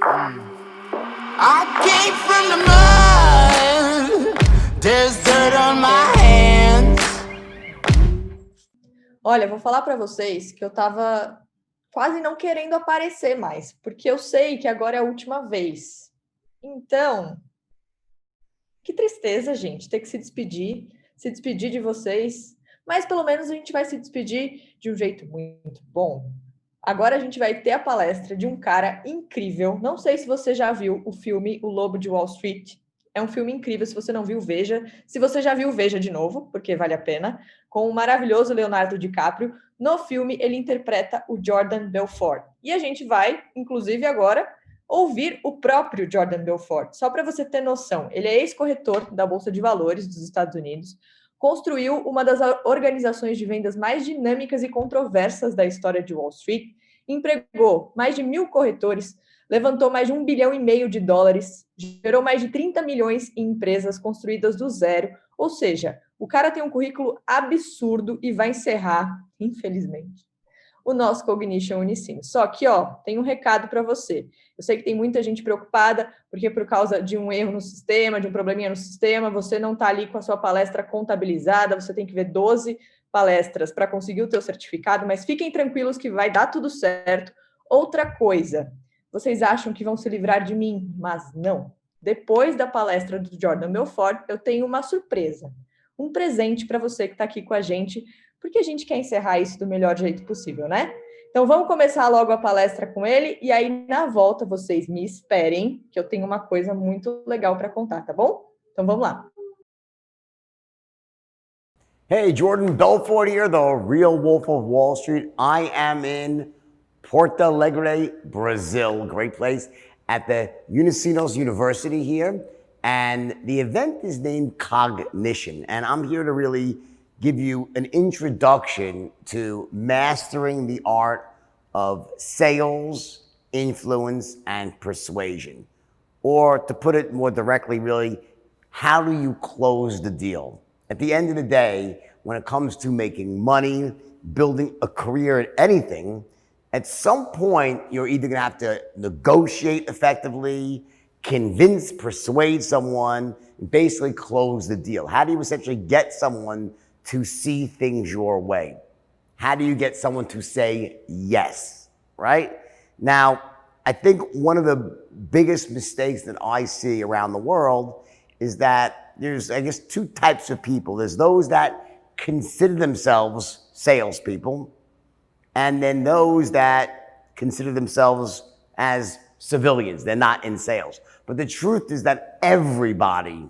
I came from the mud. There's dirt on my hands. Olha, vou falar para vocês que eu tava quase não querendo aparecer mais, porque eu sei que agora é a última vez. Então, que tristeza, gente, ter que se despedir de vocês, mas pelo menos a gente vai se despedir de um jeito muito bom. Agora a gente vai ter a palestra de um cara incrível. Não sei se você já viu o filme O Lobo de Wall Street. É um filme incrível, se você não viu, veja. Se você já viu, veja de novo, porque vale a pena. Com o maravilhoso Leonardo DiCaprio. No filme, ele interpreta o Jordan Belfort. E a gente vai, inclusive agora, ouvir o próprio Jordan Belfort. Só para você ter noção, ele é ex-corretor da Bolsa de Valores dos Estados Unidos, construiu uma das organizações de vendas mais dinâmicas e controversas da história de Wall Street, empregou mais de 1.000 corretores, levantou mais de $1,5 bilhão, gerou mais de 30 milhões em empresas construídas do zero, ou seja, o cara tem um currículo absurdo e vai encerrar, infelizmente, o nosso Cognition Unicino. Só que, tem um recado para você. Eu sei que tem muita gente preocupada, porque por causa de um erro no sistema, de um probleminha no sistema, você não está ali com a sua palestra contabilizada, você tem que ver 12 palestras para conseguir o teu certificado, mas fiquem tranquilos que vai dar tudo certo. Outra coisa, vocês acham que vão se livrar de mim, mas não. Depois da palestra do Jordan Belfort, eu tenho uma surpresa, um presente para você que está aqui com a gente, porque a gente quer encerrar isso do melhor jeito possível, né? Então vamos começar logo a palestra com ele e aí na volta vocês me esperem, que eu tenho uma coisa muito legal para contar, tá bom? Então vamos lá. Hey, Jordan Belfort here, the real wolf of Wall Street. I am in Porto Alegre, Brazil, great place, at the Unicinos University here. And the event is named Cognition. And I'm here to really give you an introduction to mastering the art of sales, influence, and persuasion. Or to put it more directly, really, how do you close the deal? At the end of the day, when it comes to making money, building a career at anything, at some point, you're either gonna have to negotiate effectively, convince, persuade someone, and basically close the deal. How do you essentially get someone to see things your way? How do you get someone to say yes, right? Now, I think one of the biggest mistakes that I see around the world is that there's, I guess, two types of people. There's those that consider themselves salespeople, and then those that consider themselves as civilians. They're not in sales. But the truth is that everybody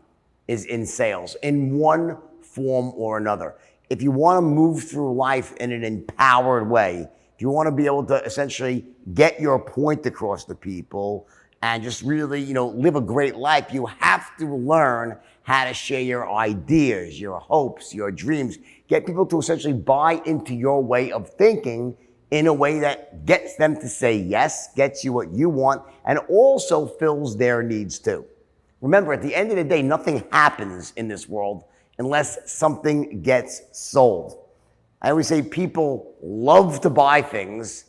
is in sales in one form or another. If you want to move through life in an empowered way, if you want to be able to essentially get your point across to people and just really, live a great life, you have to learn how to share your ideas, your hopes, your dreams, get people to essentially buy into your way of thinking in a way that gets them to say yes, gets you what you want, and also fills their needs too. Remember, at the end of the day, nothing happens in this world unless something gets sold. I always say people love to buy things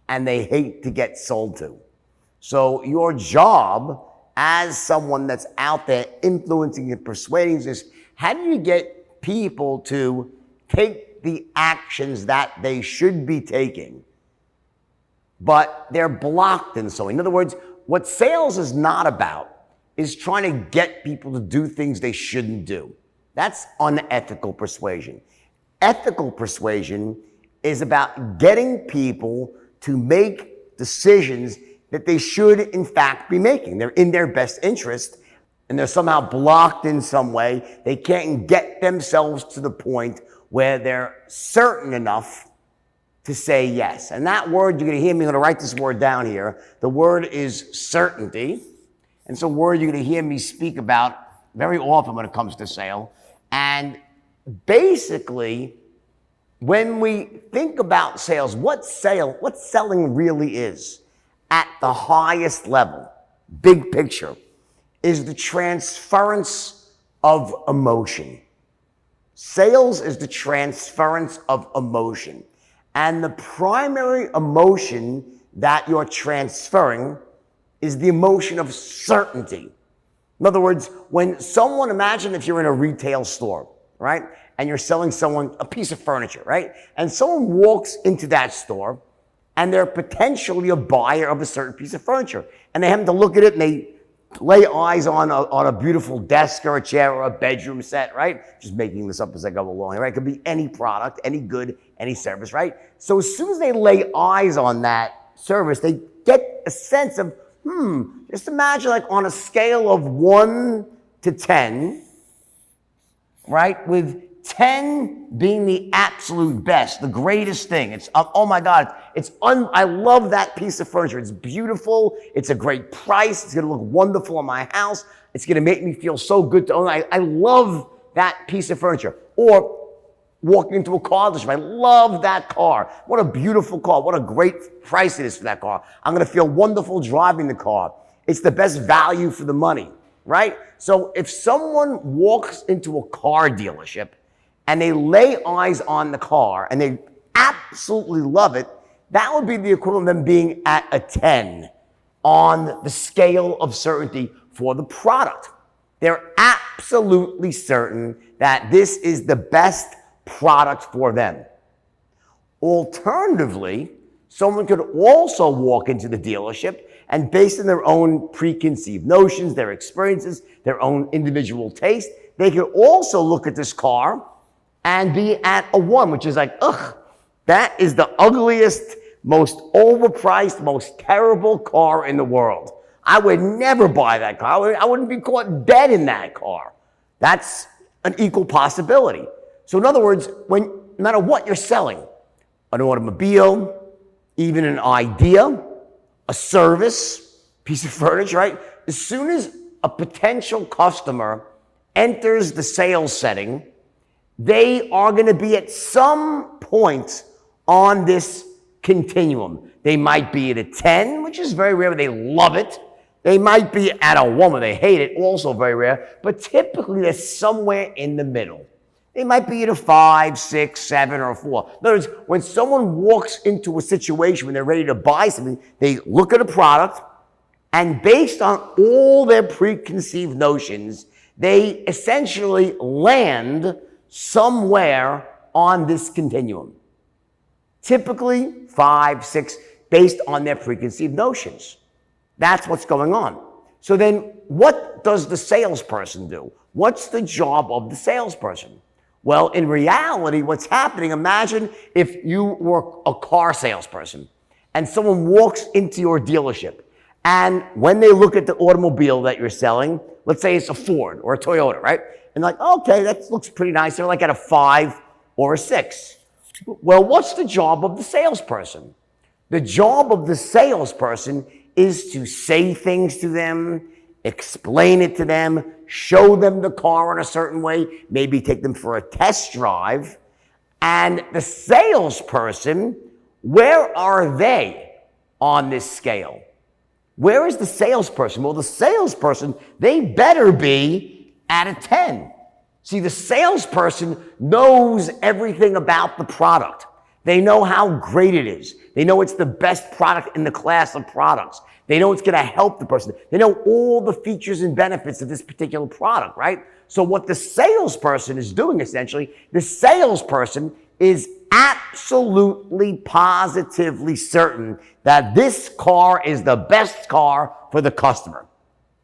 and they hate to get sold to. So your job as someone that's out there influencing and persuading is, how do you get people to take the actions that they should be taking, but they're blocked in so? In other words, what sales is not about is trying to get people to do things they shouldn't do. That's unethical persuasion. Ethical persuasion is about getting people to make decisions that they should, in fact, be making. They're in their best interest, and they're somehow blocked in some way. They can't get themselves to the point where they're certain enough to say yes. And that word, you're going to hear me, I'm going to write this word down here. The word is certainty. And it's a word you're going to hear me speak about very often when it comes to sale. And basically, when we think about sales, what selling really is at the highest level, big picture, is the transference of emotion. Sales is the transference of emotion. And the primary emotion that you're transferring is the emotion of certainty. In other words, when someone, imagine if you're in a retail store, right? And you're selling someone a piece of furniture, right? And someone walks into that store and they're potentially a buyer of a certain piece of furniture. And they happen to look at it and they lay eyes on a beautiful desk or a chair or a bedroom set, right? Just making this up as I go along, right? It could be any product, any good, any service, right? So as soon as they lay eyes on that service, they get a sense of, just imagine like on a scale of 1 to 10, right? With 10 being the absolute best, the greatest thing. It's, oh my God, I love that piece of furniture. It's beautiful. It's a great price. It's going to look wonderful in my house. It's going to make me feel so good to own. I love that piece of furniture. Or walking into a car dealership. I love that car. What a beautiful car. What a great price it is for that car. I'm going to feel wonderful driving the car. It's the best value for the money, right? So if someone walks into a car dealership and they lay eyes on the car and they absolutely love it, that would be the equivalent of them being at a 10 on the scale of certainty for the product. They're absolutely certain that this is the best product for them. Alternatively, someone could also walk into the dealership and based on their own preconceived notions, their experiences, their own individual taste, they could also look at this car and be at a 1, which is like, ugh, that is the ugliest, most overpriced, most terrible car in the world. I would never buy that car. I wouldn't be caught dead in that car. That's an equal possibility. So in other words, no matter what you're selling, an automobile, even an idea, a service, piece of furniture, right? As soon as a potential customer enters the sales setting, they are going to be at some point on this continuum. They might be at a 10, which is very rare, but they love it. They might be at a 1 where they hate it, also very rare, but typically they're somewhere in the middle. They might be at a 5, 6, 7, or a 4. In other words, when someone walks into a situation when they're ready to buy something, they look at a product, and based on all their preconceived notions, they essentially land somewhere on this continuum. Typically 5, 6, based on their preconceived notions. That's what's going on. So then what does the salesperson do? What's the job of the salesperson? Well, in reality, what's happening, imagine if you were a car salesperson and someone walks into your dealership and when they look at the automobile that you're selling, let's say it's a Ford or a Toyota, right? And like, okay, that looks pretty nice. They're like at a 5 or a 6. Well, what's the job of the salesperson? The job of the salesperson is to say things to them, explain it to them, show them the car in a certain way, maybe take them for a test drive. And the salesperson, where are they on this scale? Where is the salesperson? Well, the salesperson, they better be at a 10. See, the salesperson knows everything about the product. They know how great it is. They know it's the best product in the class of products. They know it's going to help the person. They know all the features and benefits of this particular product, right? So what the salesperson is doing essentially, the salesperson is absolutely positively certain that this car is the best car for the customer.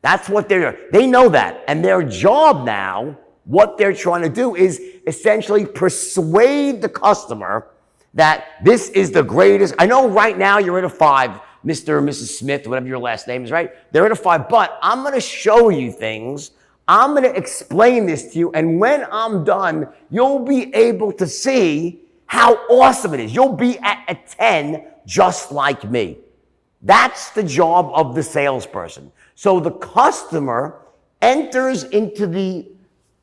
That's what they're doing. They know that. And their job now, what they're trying to do is essentially persuade the customer that this is the greatest. I know right now you're at a 5, Mr. or Mrs. Smith, whatever your last name is, right? They're at a 5, but I'm going to show you things. I'm going to explain this to you. And when I'm done, you'll be able to see how awesome it is. You'll be at a 10 just like me. That's the job of the salesperson. So the customer enters into the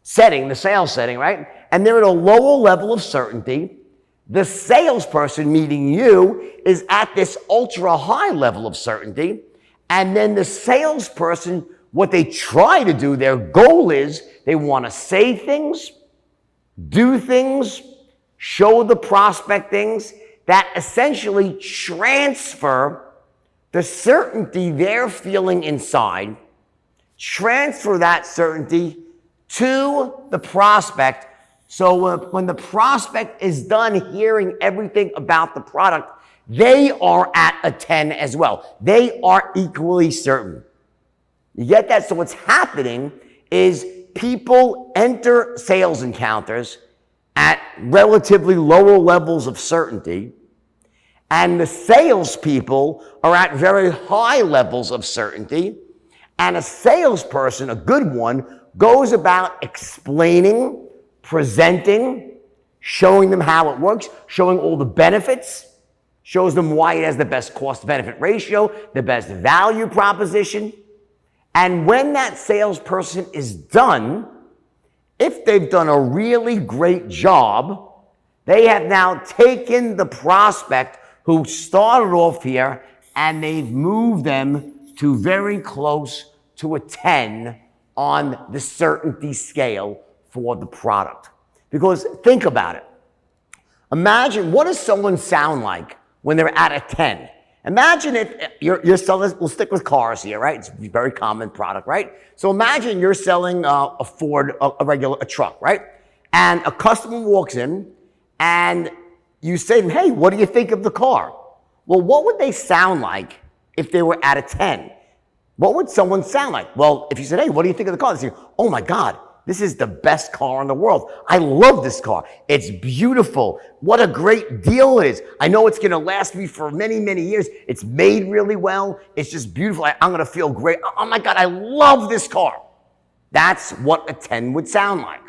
setting, the sales setting, right? And they're at a lower level of certainty. The salesperson, meeting you, is at this ultra high level of certainty. And then the salesperson, what they try to do, their goal is they want to say things, do things, show the prospect things that essentially transfer the certainty they're feeling inside, transfer that certainty to the prospect. So when the prospect is done hearing everything about the product, they are at a 10 as well. They are equally certain. You get that? So what's happening is people enter sales encounters at relatively lower levels of certainty, and the salespeople are at very high levels of certainty. And a salesperson, a good one, goes about explaining, presenting, showing them how it works, showing all the benefits, shows them why it has the best cost-benefit ratio, the best value proposition. And when that salesperson is done, if they've done a really great job, they have now taken the prospect who started off here and they've moved them to very close to a 10 on the certainty scale for the product. Because think about it. Imagine, what does someone sound like when they're at a 10? Imagine if you're selling, we'll stick with cars here, right? It's a very common product, right? So imagine you're selling a Ford, a truck, right? And a customer walks in and you say to them, hey, what do you think of the car? Well, what would they sound like if they were at a 10? What would someone sound like? Well, if you said, hey, what do you think of the car? They say, oh my God, this is the best car in the world. I love this car. It's beautiful. What a great deal it is. I know it's going to last me for many, many years. It's made really well. It's just beautiful. I'm going to feel great. Oh my God, I love this car. That's what a 10 would sound like.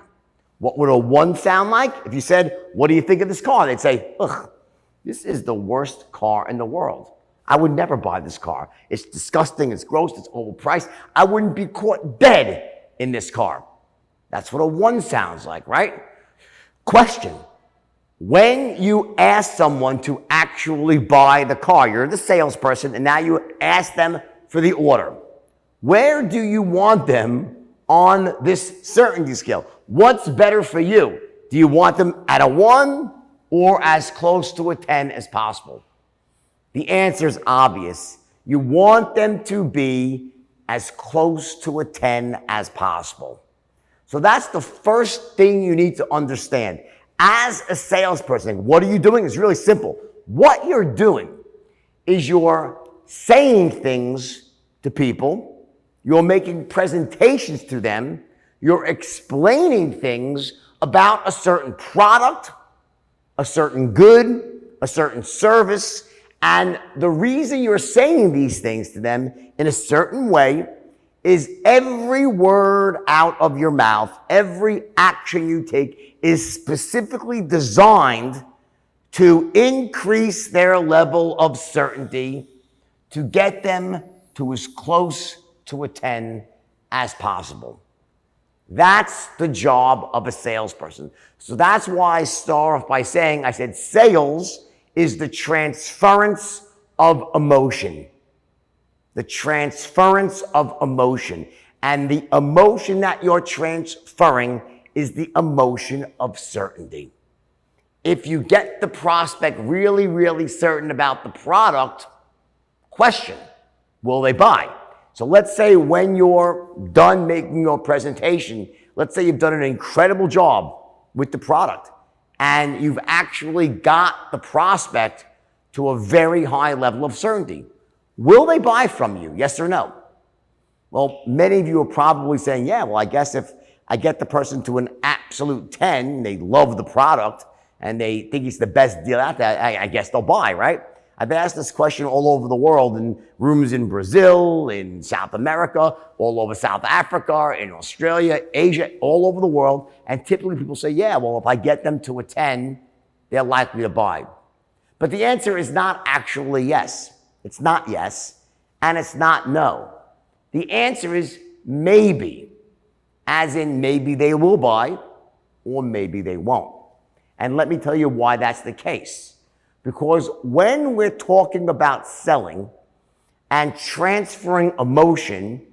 What would a 1 sound like? If you said, what do you think of this car? They'd say, ugh, this is the worst car in the world. I would never buy this car. It's disgusting. It's gross. It's overpriced. I wouldn't be caught dead in this car. That's what a 1 sounds like, right? Question. When you ask someone to actually buy the car, you're the salesperson, and now you ask them for the order. Where do you want them on this certainty scale? What's better for you? Do you want them at a 1 or as close to a 10 as possible? The answer is obvious. You want them to be as close to a 10 as possible. So that's the first thing you need to understand. As a salesperson, what are you doing? It's really simple. What you're doing is you're saying things to people, you're making presentations to them, you're explaining things about a certain product, a certain good, a certain service, and the reason you're saying these things to them in a certain way is every word out of your mouth, every action you take is specifically designed to increase their level of certainty, to get them to as close to a 10 as possible. That's the job of a salesperson. So that's why I start off by saying, I said sales is the transference of emotion. The transference of emotion. And the emotion that you're transferring is the emotion of certainty. If you get the prospect really, really certain about the product, question, will they buy? So let's say when you're done making your presentation, let's say you've done an incredible job with the product and you've actually got the prospect to a very high level of certainty. Will they buy from you? Yes or no? Well, many of you are probably saying, yeah, well, I guess if I get the person to an absolute 10, they love the product and they think it's the best deal out there, I guess they'll buy, right? I've asked this question all over the world in rooms in Brazil, in South America, all over South Africa, in Australia, Asia, all over the world. And typically people say, yeah, well, if I get them to a 10, they're likely to buy. But the answer is not actually yes. It's not yes, and it's not no. The answer is maybe, as in maybe they will buy, or maybe they won't. And let me tell you why that's the case. Because when we're talking about selling and transferring emotion,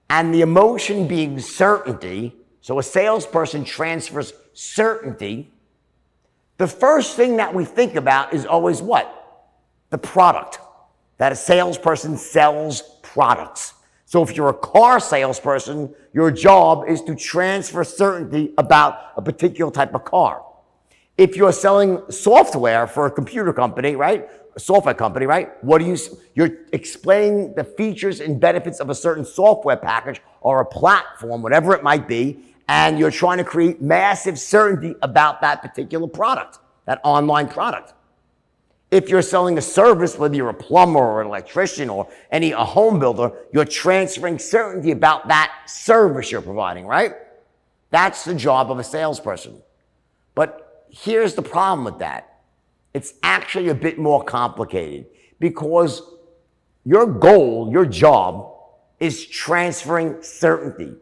and the emotion being certainty, so a salesperson transfers certainty, the first thing that we think about is always what? The product. that a salesperson sells products. So if you're a car salesperson, your job is to transfer certainty about a particular type of car. If you're selling software for a computer company, right? A software company, right? You're explaining the features and benefits of a certain software package or a platform, whatever it might be, and you're trying to create massive certainty about that particular product, that online product. If you're selling a service, whether you're a plumber or an electrician or a home builder, you're transferring certainty about that service you're providing, right? That's the job of a salesperson. But here's the problem with that. It's actually a bit more complicated because your goal, your job, is transferring certainty.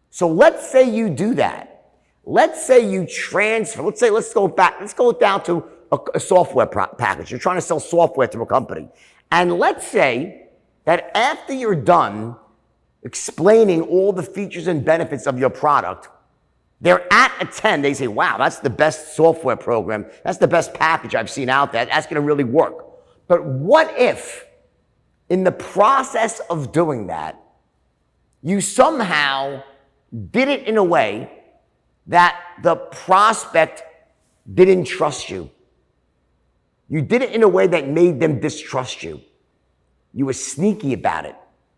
So let's say you do that. Let's say you transfer, let's go down to a software package. You're trying to sell software to a company. And let's say that after you're done explaining all the features and benefits of your product, they're at a 10. They say, wow, that's the best software program. That's the best package I've seen out there. That's going to really work. But what if in the process of doing that, you somehow did it in a way that the prospect didn't trust you? You did it in a way that made them distrust you. You were sneaky about it.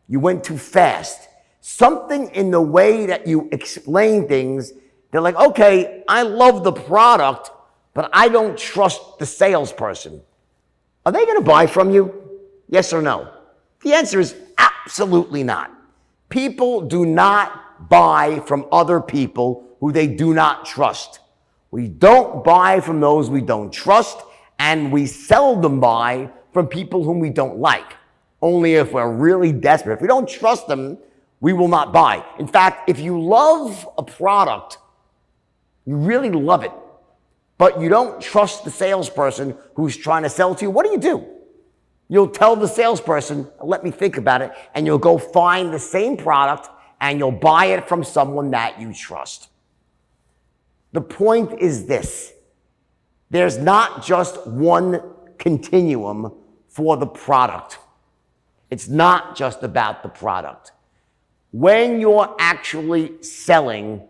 You went too fast. Something in the way that you explain things, they're like, okay, I love the product, but I don't trust the salesperson. Are they going to buy from you? Yes or no? The answer is absolutely not. People do not buy from other people who they do not trust. We don't buy from those we don't trust, and we seldom buy from people whom we don't like. Only if we're really desperate. If we don't trust them, we will not buy. In fact, if you love a product, you really love it, but you don't trust the salesperson who's trying to sell to you, what do? You'll tell the salesperson, let me think about it, and you'll go find the same product and you'll buy it from someone that you trust. The point is this. There's not just one continuum for the product. It's not just about the product. When you're actually selling,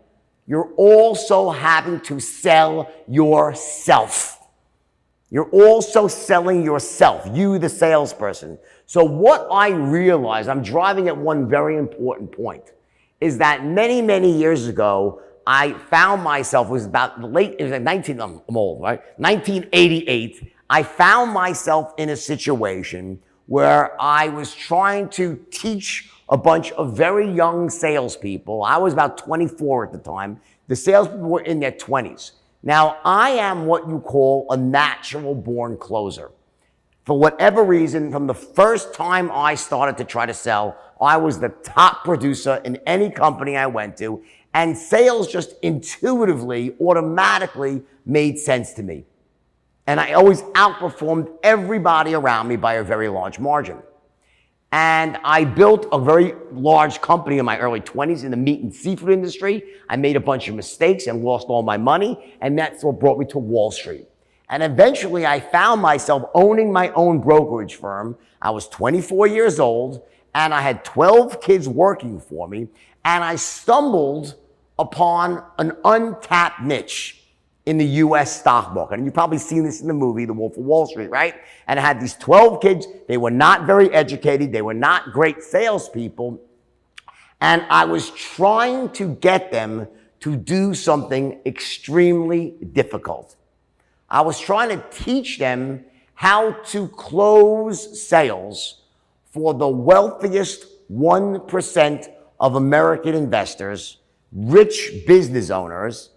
you're also having to sell yourself. You're also selling yourself, you the salesperson. So what I realized, I'm driving at one very important point, is that many, many years ago, I found myself, it was like 1988, I found myself in a situation where I was trying to teach a bunch of very young salespeople. I was about 24 at the time. The salespeople were in their 20s. Now, I am what you call a natural born closer. For whatever reason, from the first time I started to try to sell, I was the top producer in any company I went to, and sales just intuitively, automatically made sense to me. And I always outperformed everybody around me by a very large margin. And I built a very large company in my early 20s in the meat and seafood industry. I made a bunch of mistakes and lost all my money, and that's what brought me to Wall Street. And eventually I found myself owning my own brokerage firm. I was 24 years old, and I had 12 kids working for me, and I stumbled upon an untapped niche in the U.S. stock market. And you've probably seen this in the movie, The Wolf of Wall Street, right? And I had these 12 kids. They were not very educated. They were not great salespeople. And I was trying to get them to do something extremely difficult. I was trying to teach them how to close sales for the wealthiest 1% of American investors, rich business owners,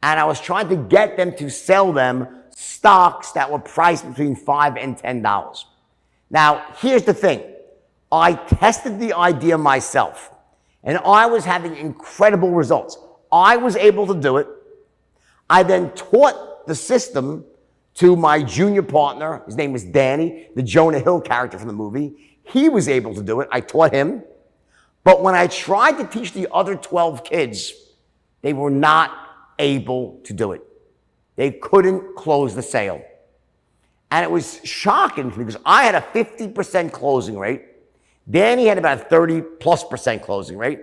and I was trying to get them to sell them stocks that were priced between $5 and $10. Now, here's the thing. I tested the idea myself, and I was having incredible results. I was able to do it. I then taught the system to my junior partner. His name was Danny, the Jonah Hill character from the movie. He was able to do it. I taught him. But when I tried to teach the other 12 kids, they were not able to do it. They couldn't close the sale. And it was shocking to me because I had a 50% closing rate. Danny had about a 30+% closing rate.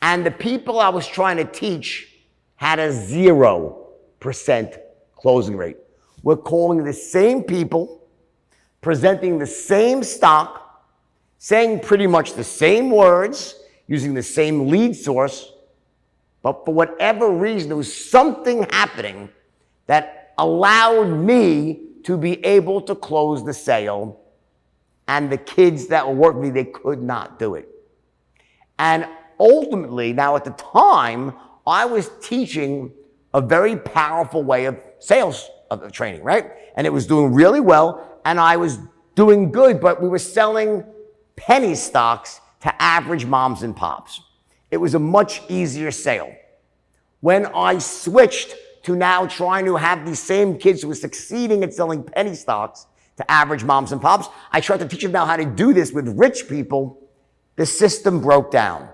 And the people I was trying to teach had a 0% closing rate. We're calling the same people, presenting the same stock, saying pretty much the same words, using the same lead source, but for whatever reason, there was something happening that allowed me to be able to close the sale, and the kids that were working with me, they could not do it. And ultimately, now at the time, I was teaching a very powerful way of sales of training, right? And it was doing really well, and I was doing good, but we were selling penny stocks to average moms and pops. It was a much easier sale. When I switched to now trying to have these same kids who were succeeding at selling penny stocks to average moms and pops, I tried to teach them now how to do this with rich people. The system broke down.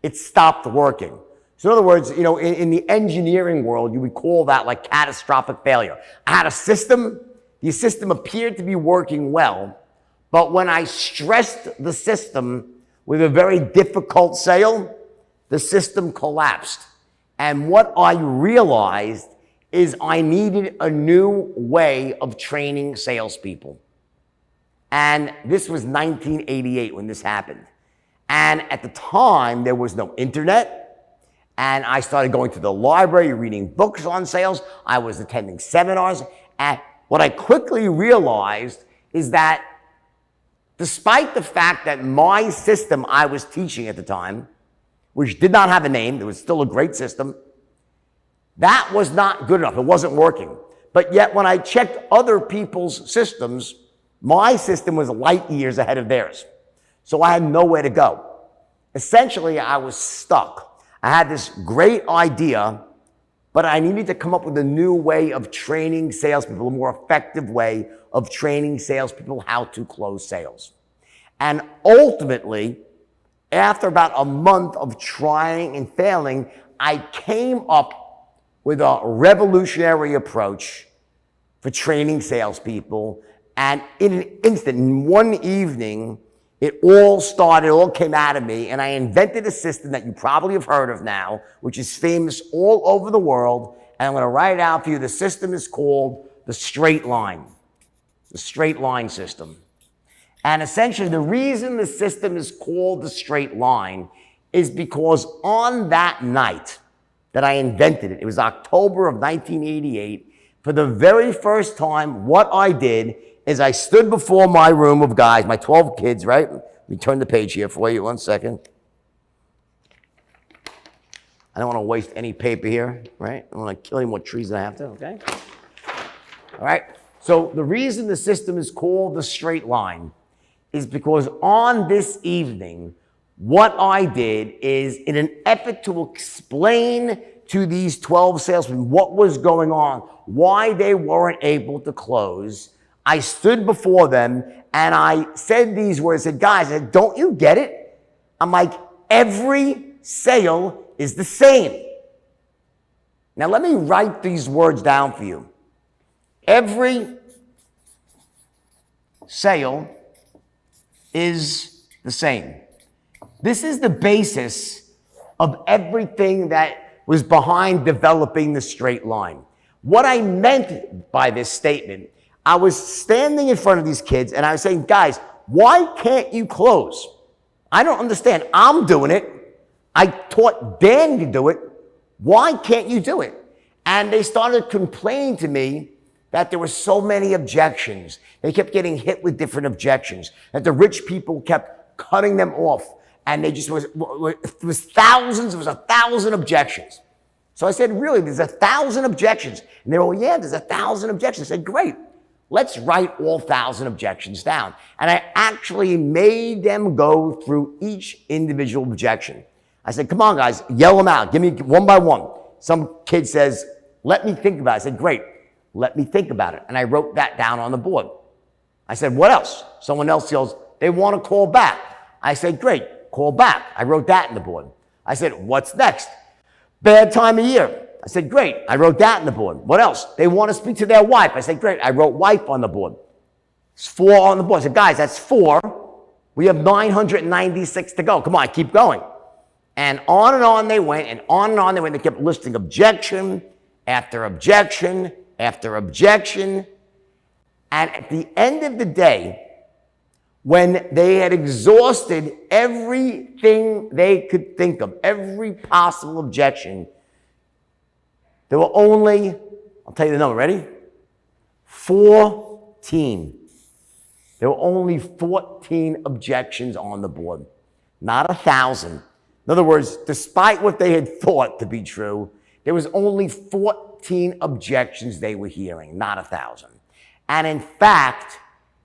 It stopped working. So in other words, in the engineering world, you would call that like catastrophic failure. I had a system. The system appeared to be working well, but when I stressed the system with a very difficult sale, the system collapsed. And what I realized is I needed a new way of training salespeople. And this was 1988 when this happened. And at the time, there was no internet. And I started going to the library, reading books on sales. I was attending seminars. And what I quickly realized is that despite the fact that my system I was teaching at the time, which did not have a name, it was still a great system, that was not good enough. It wasn't working. But yet when I checked other people's systems, my system was light years ahead of theirs. So I had nowhere to go. Essentially, I was stuck. I had this great idea, but I needed to come up with a new way of training salespeople, a more effective way of training salespeople how to close sales. And ultimately, after about a month of trying and failing, I came up with a revolutionary approach for training salespeople. And in an instant, in one evening, it all came out of me, and I invented a system that you probably have heard of now, which is famous all over the world, and I'm going to write it out for you. The system is called the straight line, the straight line system. And essentially, the reason the system is called the straight line is because on that night that I invented it, it was October of 1988, for the very first time, what I did is I stood before my room of guys, my 12 kids, right? Let me turn the page here for you, 1 second. I don't want to waste any paper here, right? I don't want to kill any more trees than I have to, okay? All right, so the reason the system is called the straight line is because on this evening, what I did is, in an effort to explain to these 12 salesmen what was going on, why they weren't able to close, I stood before them and I said these words. I said, guys, I said, don't you get it? I'm like, every sale is the same. Now let me write these words down for you. Every sale is the same. This is the basis of everything that was behind developing the straight line. What I meant by this statement, I was standing in front of these kids and I was saying, guys, why can't you close? I don't understand. I'm doing it. I taught Dan to do it. Why can't you do it? And they started complaining to me that there were so many objections. They kept getting hit with different objections, that the rich people kept cutting them off. And they just it was thousands, it was 1,000 objections. So I said, really, there's 1,000 objections? And they were, well, yeah, there's 1,000 objections. I said, great. Let's write all 1,000 objections down. And I actually made them go through each individual objection. I said, come on, guys, yell them out. Give me one by one. Some kid says, let me think about it. I said, great, let me think about it. And I wrote that down on the board. I said, what else? Someone else yells, they want to call back. I said, great, call back. I wrote that in the board. I said, what's next? Bad time of year. I said, great. I wrote that on the board. What else? They want to speak to their wife. I said, great. I wrote wife on the board. It's 4 on the board. I said, guys, that's 4. We have 996 to go. Come on, keep going. And on they went, and on they went. They kept listing objection after objection after objection. And at the end of the day, when they had exhausted everything they could think of, every possible objection, there were only, I'll tell you the number, ready? 14. There were only 14 objections on the board, not 1,000. In other words, despite what they had thought to be true, there was only 14 objections they were hearing, not 1,000. And in fact,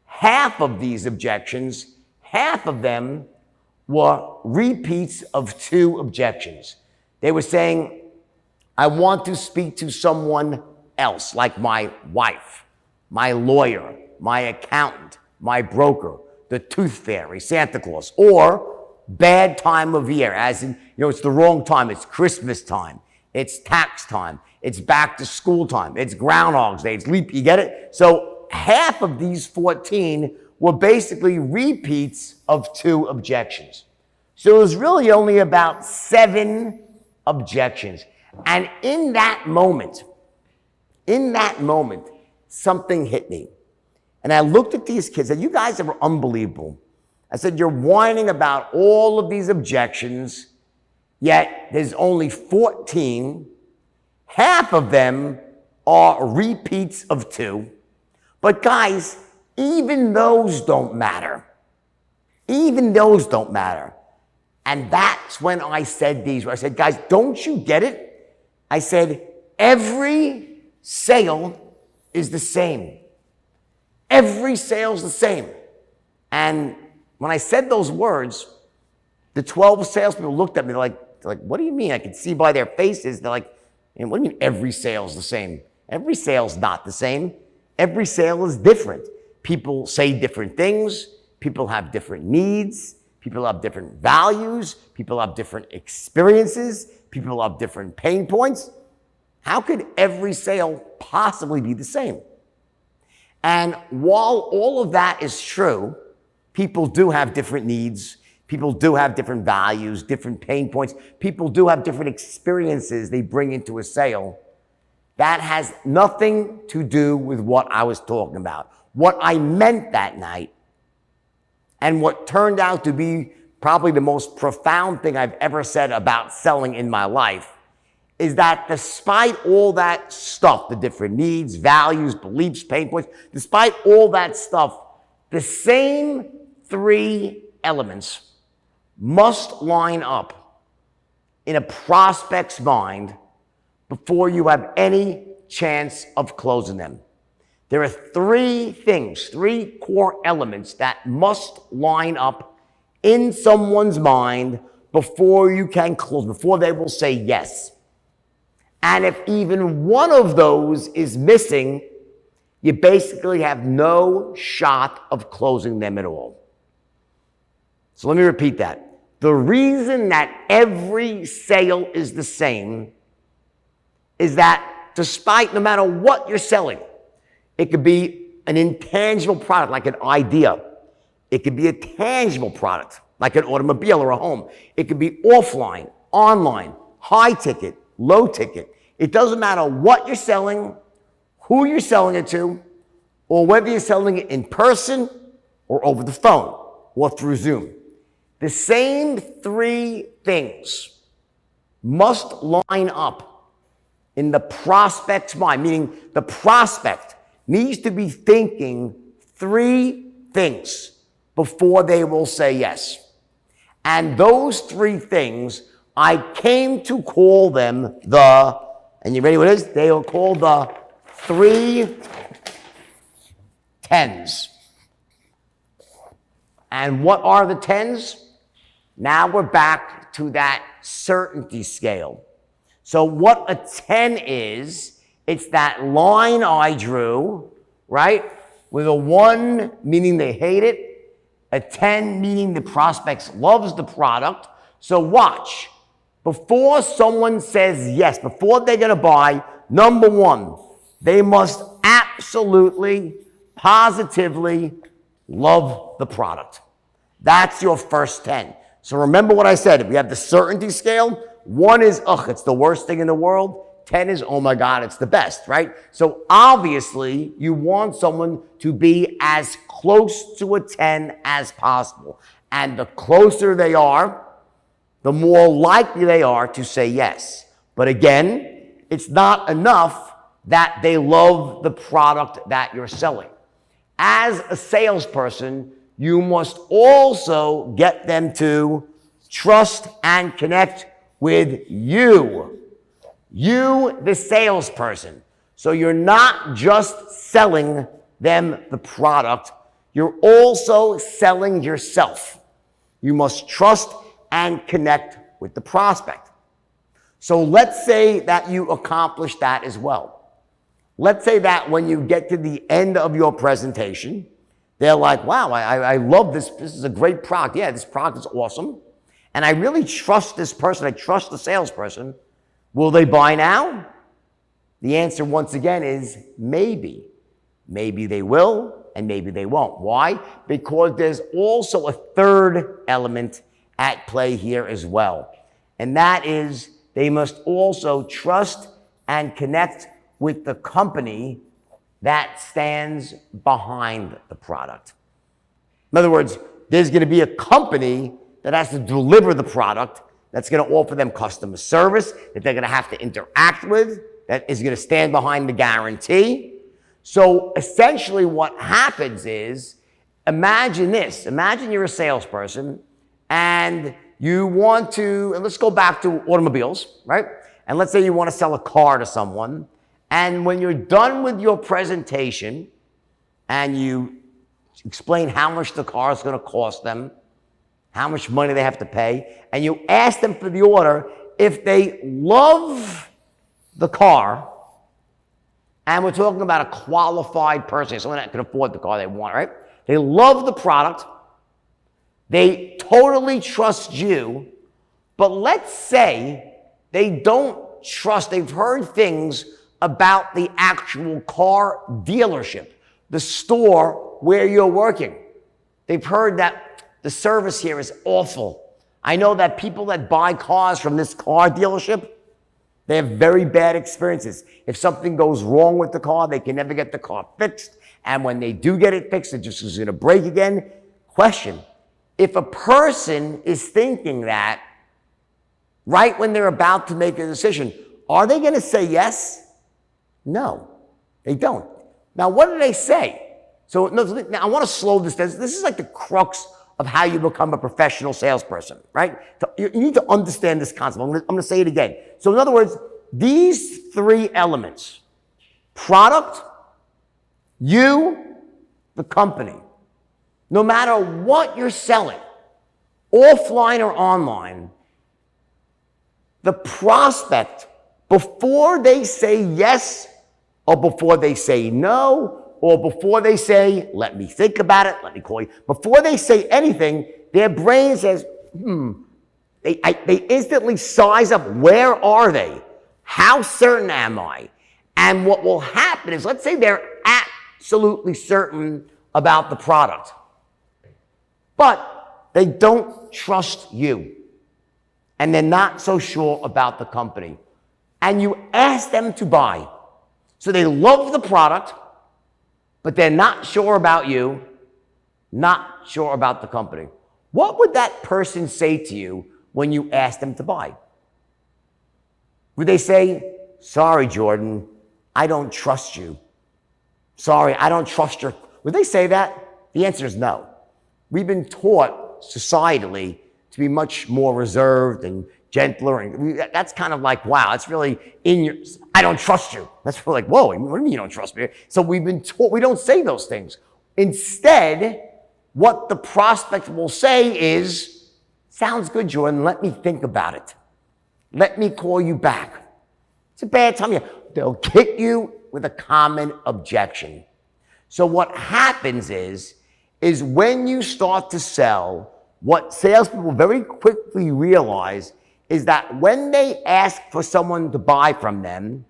half of these objections, half of them were repeats of 2 objections. They were saying, I want to speak to someone else, like my wife, my lawyer, my accountant, my broker, the tooth fairy, Santa Claus, or bad time of year, as in, it's the wrong time. It's Christmas time. It's tax time. It's back to school time. It's Groundhog's Day. It's leap. You get it? So half of these 14 were basically repeats of 2 objections. So it was really only about 7 objections. And in that moment, something hit me. And I looked at these kids and you guys are unbelievable. I said, you're whining about all of these objections, yet there's only 14. Half of them are repeats of 2. But guys, even those don't matter. Even those don't matter. And that's when I said these. I said, guys, don't you get it? I said, every sale is the same. Every sale's the same. And when I said those words, the 12 salespeople looked at me. They're like, what do you mean? I could see by their faces. They're like, what do you mean every sale's the same? Every sale's not the same. Every sale is different. People say different things. People have different needs. People have different values. People have different experiences. People have different pain points. How could every sale possibly be the same? And while all of that is true, people do have different needs. People do have different values, different pain points. People do have different experiences they bring into a sale. That has nothing to do with what I was talking about. What I meant that night, and what turned out to be probably the most profound thing I've ever said about selling in my life, is that despite all that stuff, the different needs, values, beliefs, pain points, despite all that stuff, the same 3 elements must line up in a prospect's mind before you have any chance of closing them. There are 3 things, 3 core elements that must line up in someone's mind before you can close, before they will say yes. And if even one of those is missing, you basically have no shot of closing them at all. So let me repeat that. The reason that every sale is the same is that despite, no matter what you're selling, it could be an intangible product like an idea. It could be a tangible product like an automobile or a home. It could be offline, online, high ticket, low ticket. It doesn't matter what you're selling, who you're selling it to, or whether you're selling it in person or over the phone or through Zoom. The same 3 things must line up in the prospect's mind, meaning the prospect needs to be thinking 3 things before they will say yes. And those 3 things, I came to call them and you ready what it is? They are called the 3 10s. And what are the 10s? Now we're back to that certainty scale. So what a 10 is, it's that line I drew, right? With a 1 meaning they hate it, a 10 meaning the prospect loves the product. So watch. Before someone says yes, before they're going to buy, number one, they must absolutely, positively love the product. That's your first 10. So remember what I said. If we have the certainty scale, 1 is, ugh, it's the worst thing in the world. 10 is, oh my God, it's the best, right? So obviously, you want someone to be as close to a 10 as possible. And the closer they are, the more likely they are to say yes. But again, it's not enough that they love the product that you're selling. As a salesperson, you must also get them to trust and connect with you. You, the salesperson. So you're not just selling them the product, you're also selling yourself. You must trust and connect with the prospect. So let's say that you accomplish that as well. Let's say that when you get to the end of your presentation, they're like, wow, I love this. This is a great product. Yeah, this product is awesome. And I really trust this person. I trust the salesperson. Will they buy now? The answer, once again, is maybe. Maybe they will, and maybe they won't. Why? Because there's also a third element at play here as well. And that is they must also trust and connect with the company that stands behind the product. In other words, there's going to be a company that has to deliver the product, that's going to offer them customer service, that they're going to have to interact with, that is going to stand behind the guarantee. So essentially what happens is, imagine this. Imagine you're a salesperson and you want to, and let's go back to automobiles, right? And let's say you want to sell a car to someone. And when you're done with your presentation and you explain how much the car is going to cost them, how much money they have to pay, and you ask them for the order, if they love the car, and we're talking about a qualified person, someone that can afford the car they want, right? They love the product, they totally trust you, but let's say they don't trust, they've heard things about the actual car dealership, the store where you're working. They've heard that the service here is awful. I know that people that buy cars from this car dealership, they have very bad experiences. If something goes wrong with the car, they can never get the car fixed. And when they do get it fixed, it just is going to break again. Question, if a person is thinking that right when they're about to make a decision, are they going to say yes? No, they don't. Now, what do they say? So now I want to slow this down. This is like the crux of how you become a professional salesperson, right? So you need to understand this concept. I'm going to say it again. So in other words, these 3 elements, product, you, the company, no matter what you're selling, offline or online, the prospect, before they say yes, or before they say no, or before they say, let me think about it, let me call you, before they say anything, their brain says, they instantly size up, where are they? How certain am I? And what will happen is, let's say they're absolutely certain about the product, but they don't trust you, and they're not so sure about the company. And you ask them to buy. So they love the product, but they're not sure about you, not sure about the company. What would that person say to you when you ask them to buy? Would they say, sorry, Jordan, I don't trust you. Sorry, I don't trust your... Would they say that? The answer is no. We've been taught societally to be much more reserved and gentler, and that's kind of like, wow, it's really in your, I don't trust you. That's really like, whoa, what do you mean you don't trust me? So we've been taught, we don't say those things. Instead, what the prospect will say is, sounds good, Jordan, let me think about it. Let me call you back. It's a bad time. They'll hit you with a common objection. So what happens is when you start to sell, what salespeople very quickly realize is that when they ask for someone to buy from them,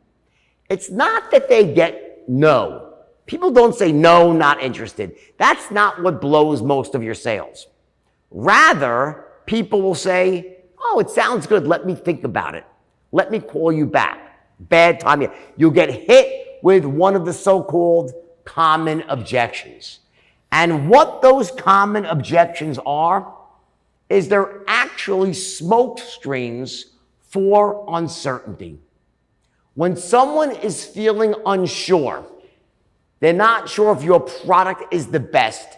it's not that they get no. People don't say no, not interested. That's not what blows most of your sales. Rather, people will say, oh, it sounds good. Let me think about it. Let me call you back. Bad timing. You'll get hit with one of the so-called common objections. And what those common objections are is they're actually smoke screens for uncertainty. When someone is feeling unsure, they're not sure if your product is the best,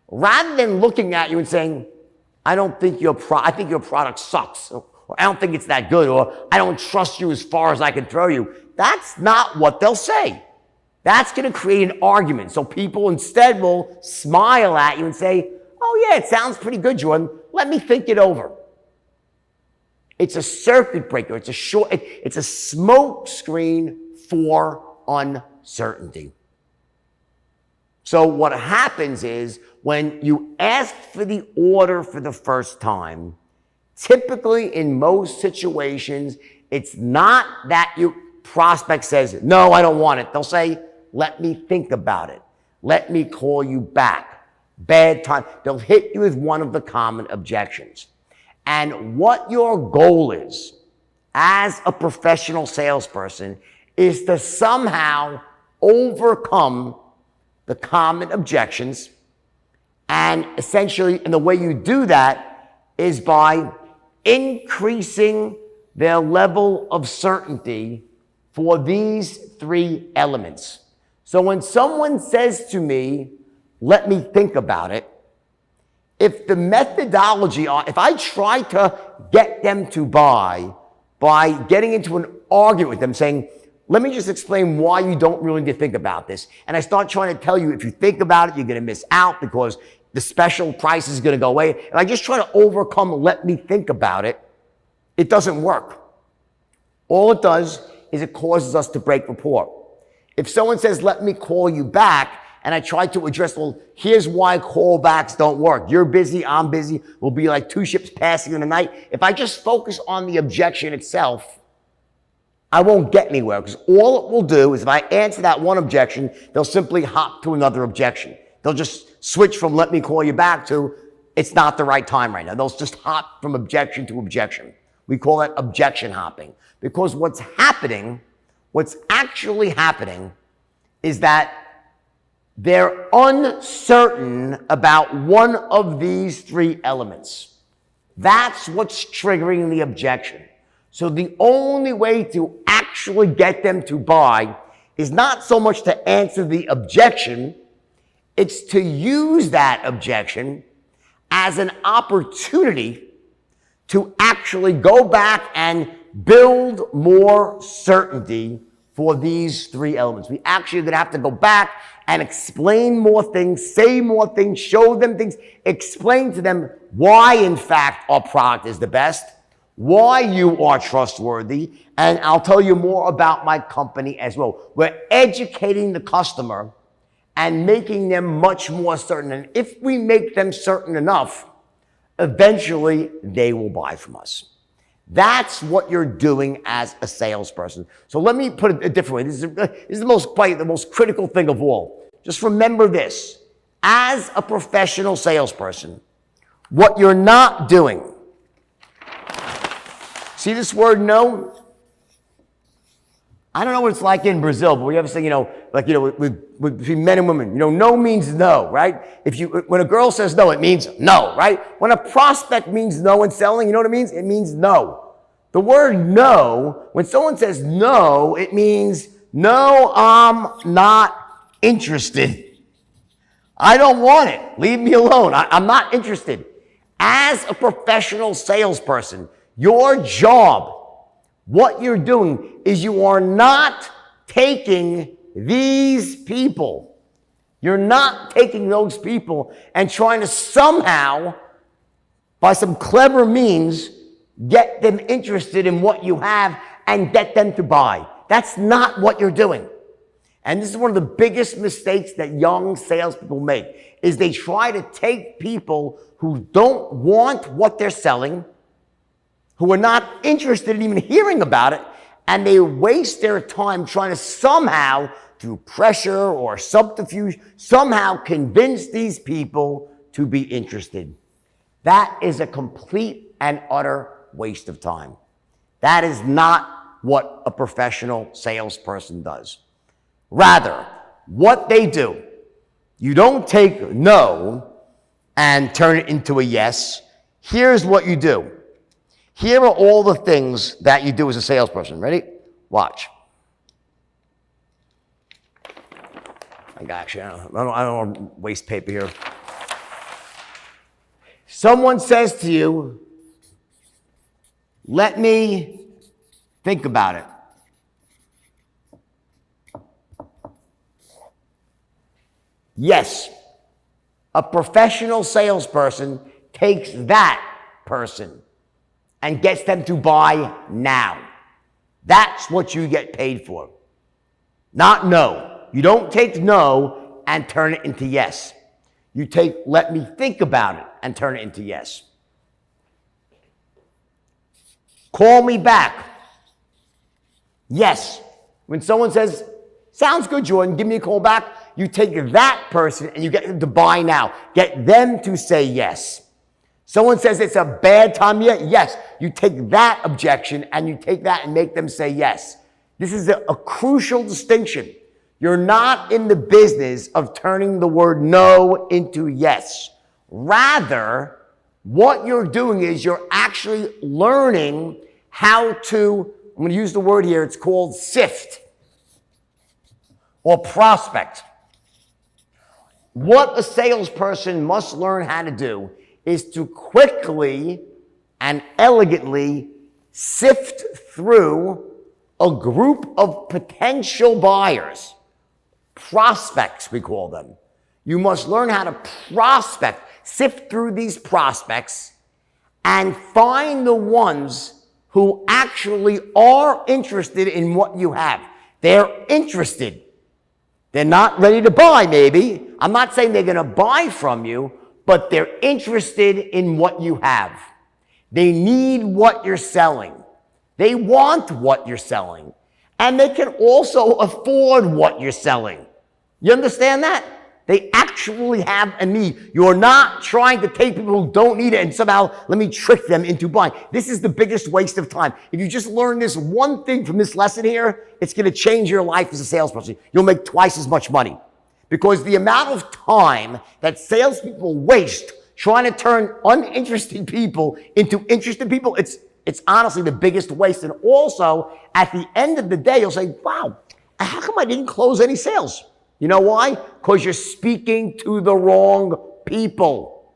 rather than looking at you and saying, I think your product sucks, or I don't think it's that good, or I don't trust you as far as I can throw you. That's not what they'll say. That's going to create an argument. So people instead will smile at you and say, oh yeah, it sounds pretty good, Jordan. Let me think it over. It's a circuit breaker. It's a smoke screen for uncertainty. So what happens is when you ask for the order for the first time, typically in most situations, it's not that your prospect says, no, I don't want it. They'll say, let me think about it. Let me call you back. Bad time. They'll hit you with one of the common objections. And what your goal is as a professional salesperson is to somehow overcome the common objections. And essentially, and the way you do that is by increasing their level of certainty for these three elements. So when someone says to me, let me think about it, if the methodology, if I try to get them to buy by getting into an argument with them saying, let me just explain why you don't really need to think about this. And I start trying to tell you, if you think about it, you're going to miss out because the special price is going to go away. And I just try to overcome, let me think about it. It doesn't work. All it does is it causes us to break rapport. If someone says, let me call you back, and I try to address, well, here's why callbacks don't work. You're busy, I'm busy. We'll be like two ships passing in the night. If I just focus on the objection itself, I won't get anywhere, because all it will do is if I answer that one objection, they'll simply hop to another objection. They'll just switch from let me call you back to it's not the right time right now. They'll just hop from objection to objection. We call that objection hopping. Because what's actually happening is that they're uncertain about one of these three elements. That's what's triggering the objection. So the only way to actually get them to buy is not so much to answer the objection, it's to use that objection as an opportunity to actually go back and build more certainty for these three elements. We actually are going to have to go back and explain more things, say more things, show them things, explain to them why, in fact, our product is the best, why you are trustworthy, and I'll tell you more about my company as well. We're educating the customer and making them much more certain. And if we make them certain enough, eventually they will buy from us. That's what you're doing as a salesperson. So let me put it a different way. This is the most critical thing of all. Just remember this. As a professional salesperson, what you're not doing, see this word no? I don't know what it's like in Brazil, but we have to say, between men and women, no means no, right? When a girl says no, it means no, right? When a prospect means no in selling, you know what it means? It means no. The word no, when someone says no, it means no, I'm not interested. I don't want it. Leave me alone. I'm not interested. As a professional salesperson, your job, what you're doing is you are not taking these people. You're not taking those people and trying to somehow, by some clever means, get them interested in what you have and get them to buy. That's not what you're doing. And this is one of the biggest mistakes that young salespeople make, is they try to take people who don't want what they're selling who are not interested in even hearing about it, and they waste their time trying to somehow, through pressure or subterfuge, somehow convince these people to be interested. That is a complete and utter waste of time. That is not what a professional salesperson does. Rather, what they do, you don't take no and turn it into a yes. Here's what you do. Here are all the things that you do as a salesperson. Ready? Watch. I don't want to waste paper here. Someone says to you, let me think about it. Yes, a professional salesperson takes that person and gets them to buy now. That's what you get paid for. Not no. You don't take no and turn it into yes. You take let me think about it and turn it into yes. Call me back. Yes. When someone says, sounds good, Jordan, give me a call back, you take that person and you get them to buy now. Get them to say yes. Someone says it's a bad time yet. Yes. You take that objection and you take that and make them say yes. This is a crucial distinction. You're not in the business of turning the word no into yes. Rather, what you're doing is you're actually learning how to, I'm going to use the word here, it's called sift or prospect. What a salesperson must learn how to do is to quickly and elegantly sift through a group of potential buyers. Prospects, we call them. You must learn how to prospect, sift through these prospects and find the ones who actually are interested in what you have. They're interested. They're not ready to buy, maybe. I'm not saying they're going to buy from you, but they're interested in what you have. They need what you're selling. They want what you're selling. And they can also afford what you're selling. You understand that? They actually have a need. You're not trying to take people who don't need it and somehow let me trick them into buying. This is the biggest waste of time. If you just learn this one thing from this lesson here, it's going to change your life as a salesperson. You'll make twice as much money. Because the amount of time that salespeople waste trying to turn uninterested people into interested people, it's honestly the biggest waste. And also, at the end of the day, you'll say, wow, how come I didn't close any sales? You know why? Because you're speaking to the wrong people.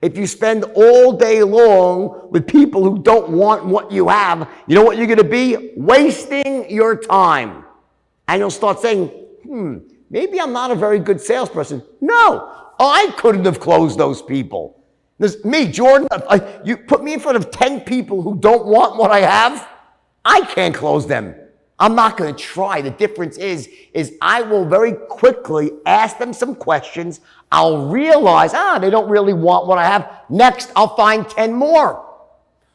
If you spend all day long with people who don't want what you have, you know what you're going to be? Wasting your time. And you'll start saying, maybe I'm not a very good salesperson. No, I couldn't have closed those people. There's me, Jordan, you put me in front of 10 people who don't want what I have, I can't close them. I'm not going to try. The difference is I will very quickly ask them some questions. I'll realize, they don't really want what I have. Next, I'll find 10 more.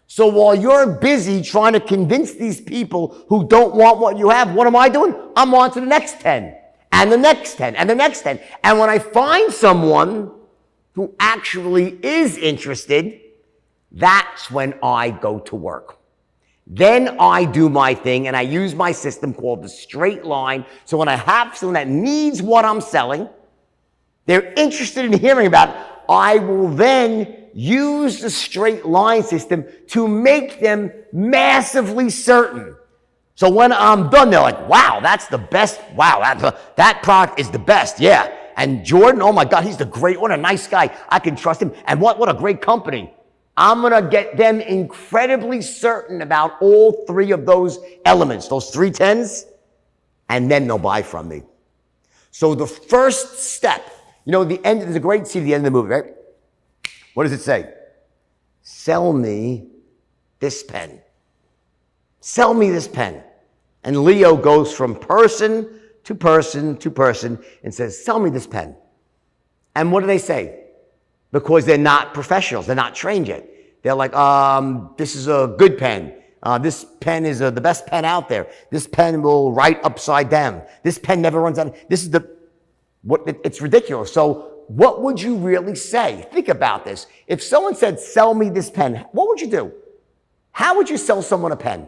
So while you're busy trying to convince these people who don't want what you have, what am I doing? I'm on to the next 10, and the next 10, and the next 10. And when I find someone who actually is interested, that's when I go to work. Then I do my thing, and I use my system called the straight line. So when I have someone that needs what I'm selling, they're interested in hearing about it, I will then use the straight line system to make them massively certain. So when I'm done, they're like, wow, that's the best. Wow, that product is the best. Yeah. And Jordan, oh my God, he's the great one, a nice guy. I can trust him. And what a great company. I'm going to get them incredibly certain about all three of those elements, those 3 10s, and then they'll buy from me. So the first step, there's a great scene at the end of the movie, right? What does it say? Sell me this pen. Sell me this pen. And Leo goes from person to person to person and says, sell me this pen. And what do they say? Because they're not professionals. They're not trained yet. They're like, this is a good pen. This pen is the best pen out there. This pen will write upside down. This pen never runs out. This is it's ridiculous. So what would you really say? Think about this. If someone said, sell me this pen, what would you do? How would you sell someone a pen?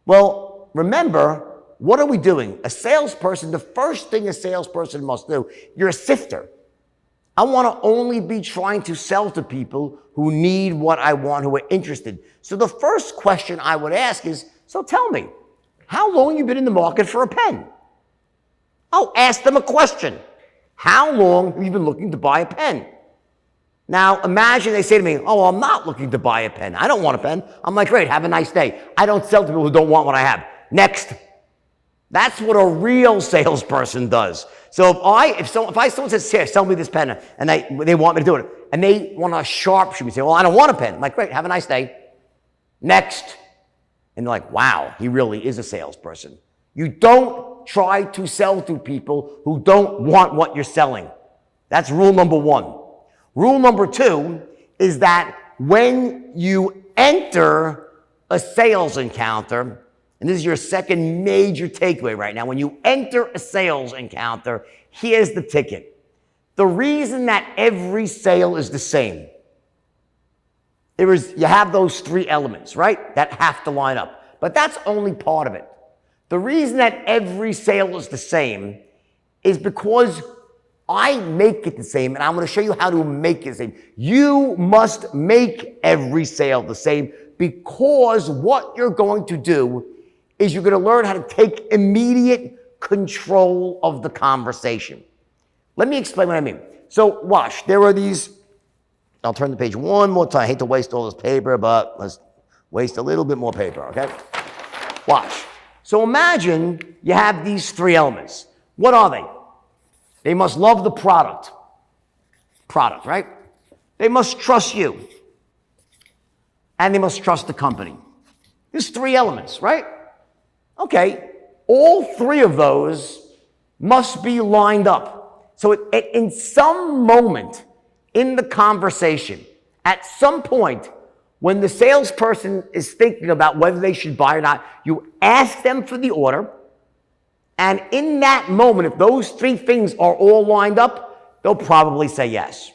Well, remember, what are we doing? A salesperson, the first thing a salesperson must do, you're a sifter. I want to only be trying to sell to people who need what I want, who are interested. So the first question I would ask is, so tell me, how long have you been in the market for a pen? I'll ask them a question. How long have you been looking to buy a pen? Now, imagine they say to me, oh, I'm not looking to buy a pen. I don't want a pen. I'm like, great, have a nice day. I don't sell to people who don't want what I have. Next. That's what a real salesperson does. So if someone says, here, sell me this pen, and they want me to do it, and they want to sharpshoot me, say, well, I don't want a pen. I'm like, great, have a nice day. Next. And they're like, wow, he really is a salesperson. You don't try to sell to people who don't want what you're selling. That's rule number one. Rule number two is that when you enter a sales encounter, and this is your second major takeaway right now, when you enter a sales encounter, here's the ticket. The reason that every sale is the same, you have those three elements, right, that have to line up. But that's only part of it. The reason that every sale is the same is because I make it the same, and I'm going to show you how to make it the same. You must make every sale the same, because what you're going to do is you're going to learn how to take immediate control of the conversation. Let me explain what I mean. So watch, there are these, I'll turn the page one more time. I hate to waste all this paper, but let's waste a little bit more paper, okay? Watch. So imagine you have these three elements. What are they? They must love the product. Product, right? They must trust you. And they must trust the company. There's three elements, right? Okay, all three of those must be lined up. So in some moment in the conversation, at some point, when the salesperson is thinking about whether they should buy or not, you ask them for the order. And in that moment, if those three things are all lined up, they'll probably say yes.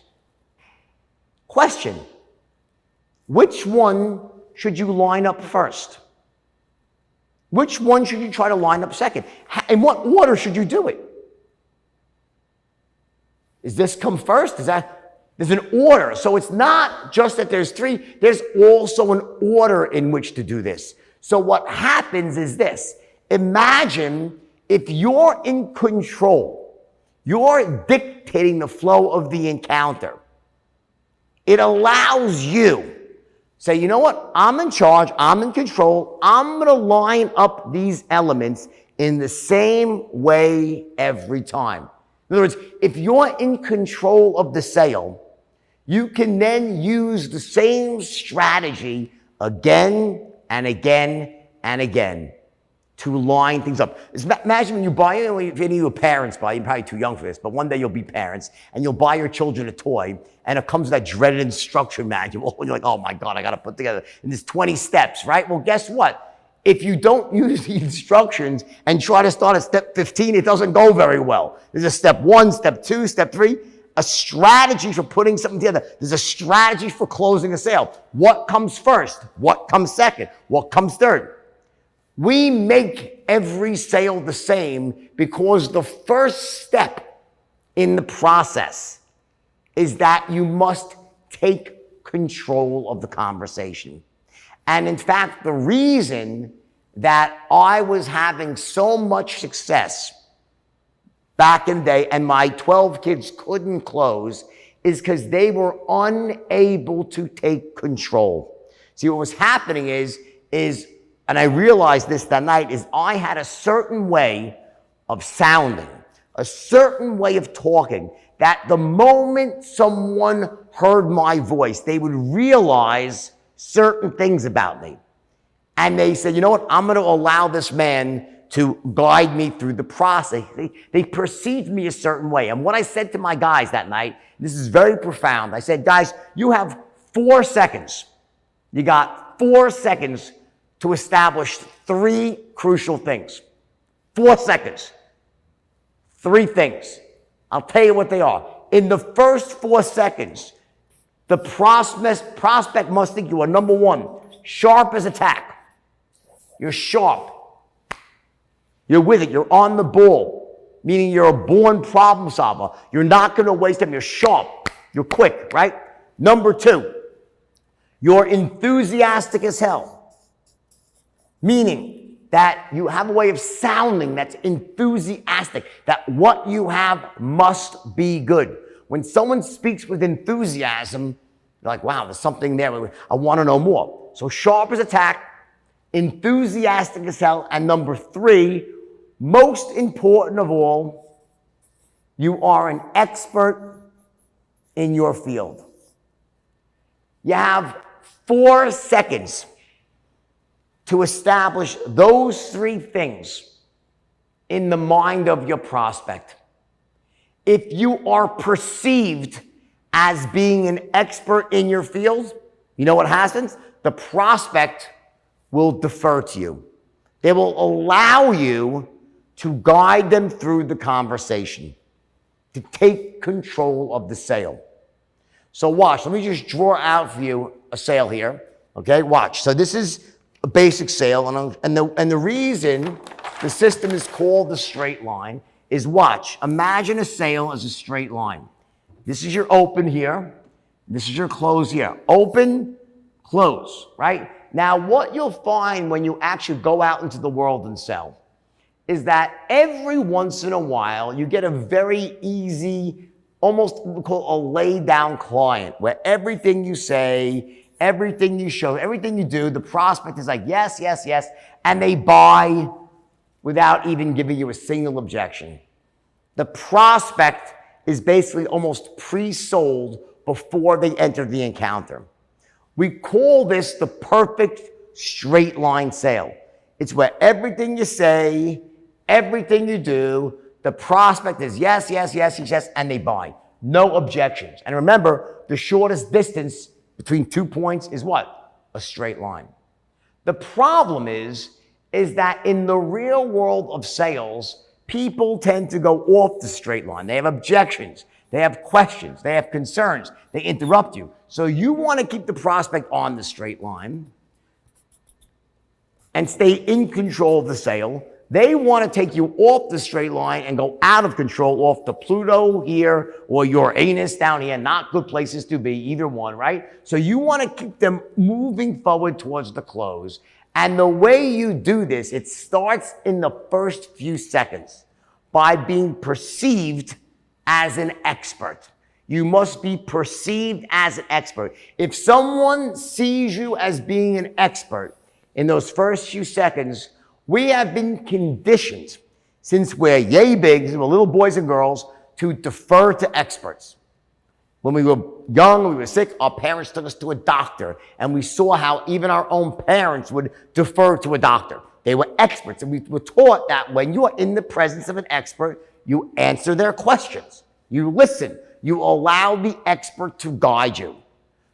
Question: which one should you line up first? Which one should you try to line up second? In what order should you do it? Does this come first? There's an order. So it's not just that there's three, there's also an order in which to do this. So what happens is this. Imagine if you're in control, you're dictating the flow of the encounter. It allows you say, you know what? I'm in charge. I'm in control. I'm going to line up these elements in the same way every time. In other words, if you're in control of the sale, you can then use the same strategy again and again and again to line things up. Imagine when you buy, if any of your parents buy, you're probably too young for this, but one day you'll be parents and you'll buy your children a toy and it comes with that dreaded instruction manual. You're like, oh my God, I got to put together. And there's 20 steps, right? Well, guess what? If you don't use the instructions and try to start at step 15, it doesn't go very well. There's a step 1, step 2, step 3, a strategy for putting something together. There's a strategy for closing a sale. What comes first? What comes second? What comes third? We make every sale the same because the first step in the process is that you must take control of the conversation. And in fact, the reason that I was having so much success back in the day and my 12 kids couldn't close is because they were unable to take control. See, what was happening is, and I realized this that night, is I had a certain way of sounding, a certain way of talking, that the moment someone heard my voice, they would realize certain things about me. And they said, you know what, I'm going to allow this man to guide me through the process. They perceived me a certain way. And what I said to my guys that night, this is very profound. I said, guys, you have 4 seconds. You got 4 seconds to establish 3 crucial things. 4 seconds. 3 things. I'll tell you what they are. In the first 4 seconds, the prospect must think you are, number 1, sharp as a tack. You're sharp. You're with it. You're on the ball, meaning you're a born problem solver. You're not going to waste time. You're sharp. You're quick, right? Number 2, you're enthusiastic as hell, meaning that you have a way of sounding that's enthusiastic, that what you have must be good. When someone speaks with enthusiasm, you're like, wow, there's something there. I want to know more. So sharp as a tack, enthusiastic as hell, and number 3, most important of all, you are an expert in your field. You have 4 seconds to establish those 3 things in the mind of your prospect. If you are perceived as being an expert in your field, you know what happens? The prospect will defer to you. They will allow you to guide them through the conversation, to take control of the sale. So watch, let me just draw out for you a sale here, okay? Watch. So this is a basic sale, and the reason the system is called the straight line is watch. Imagine a sale as a straight line. This is your open here. This is your close here. Open, close, right? Now, what you'll find when you actually go out into the world and sell is that every once in a while, you get a very easy, almost what we call a laid down client, where everything you say, everything you show, everything you do, the prospect is like, yes, yes, yes, and they buy without even giving you a single objection. The prospect is basically almost pre-sold before they enter the encounter. We call this the perfect straight line sale. It's where everything you say, everything you do, the prospect is yes, yes, yes, yes, yes, and they buy. No objections. And remember, the shortest distance between 2 points is what? A straight line. The problem is that in the real world of sales, people tend to go off the straight line. They have objections. They have questions. They have concerns. They interrupt you. So you want to keep the prospect on the straight line and stay in control of the sale. They want to take you off the straight line and go out of control, off the Pluto here or Uranus down here. Not good places to be, either one, right? So you want to keep them moving forward towards the close. And the way you do this, it starts in the first few seconds by being perceived as an expert. You must be perceived as an expert. If someone sees you as being an expert in those first few seconds, we have been conditioned since we're yay big, since we're little boys and girls, to defer to experts. When we were young, we were sick, our parents took us to a doctor, and we saw how even our own parents would defer to a doctor. They were experts, and we were taught that when you are in the presence of an expert, you answer their questions. You listen. You allow the expert to guide you.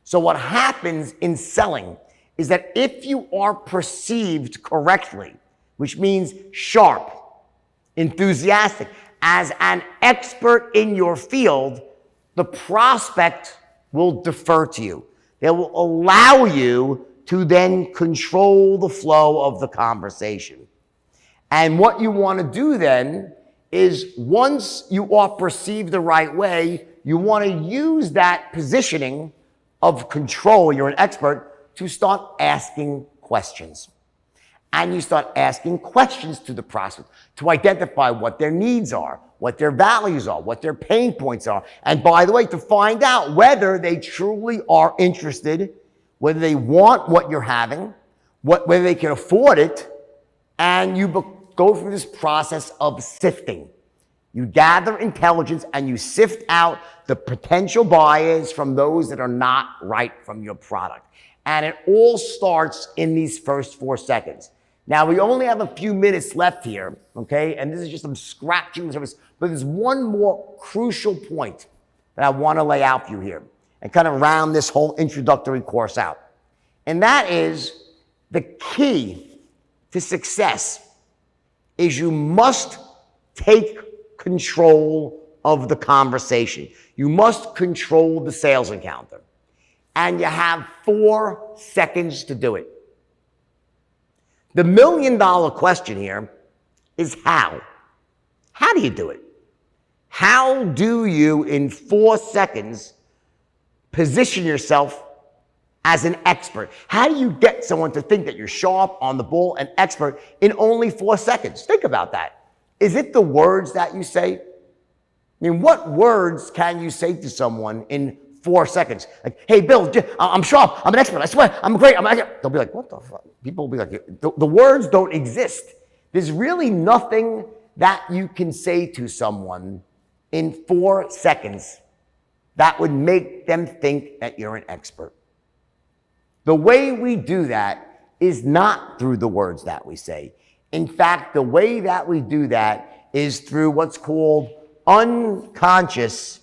So what happens in selling is that if you are perceived correctly, which means sharp, enthusiastic, as an expert in your field, the prospect will defer to you. They will allow you to then control the flow of the conversation. And what you want to do then is once you are perceived the right way, you want to use that positioning of control, you're an expert, to start asking questions. And you start asking questions to the prospect to identify what their needs are, what their values are, what their pain points are. And by the way, to find out whether they truly are interested, whether they want what you're having, whether they can afford it, and you go through this process of sifting. You gather intelligence and you sift out the potential buyers from those that are not right from your product. And it all starts in these first 4 seconds. Now, we only have a few minutes left here, okay? And this is just some scratching the surface. But there's one more crucial point that I want to lay out for you here. and kind of round this whole introductory course out. And that is the key to success is you must take control of the conversation. You must control the sales encounter. And you have 4 seconds to do it. The $1 million question here is how. How do you do it? How do you, in 4 seconds, position yourself as an expert? How do you get someone to think that you're sharp, on the ball, and expert in only 4 seconds? Think about that. Is it the words that you say? I mean, what words can you say to someone in 4 seconds? Like, hey, Bill, I'm sharp, I'm an expert, I swear, I'm great, They'll be like, what the fuck? People will be like, the words don't exist. There's really nothing that you can say to someone in 4 seconds that would make them think that you're an expert. The way we do that is not through the words that we say. In fact, the way that we do that is through what's called unconscious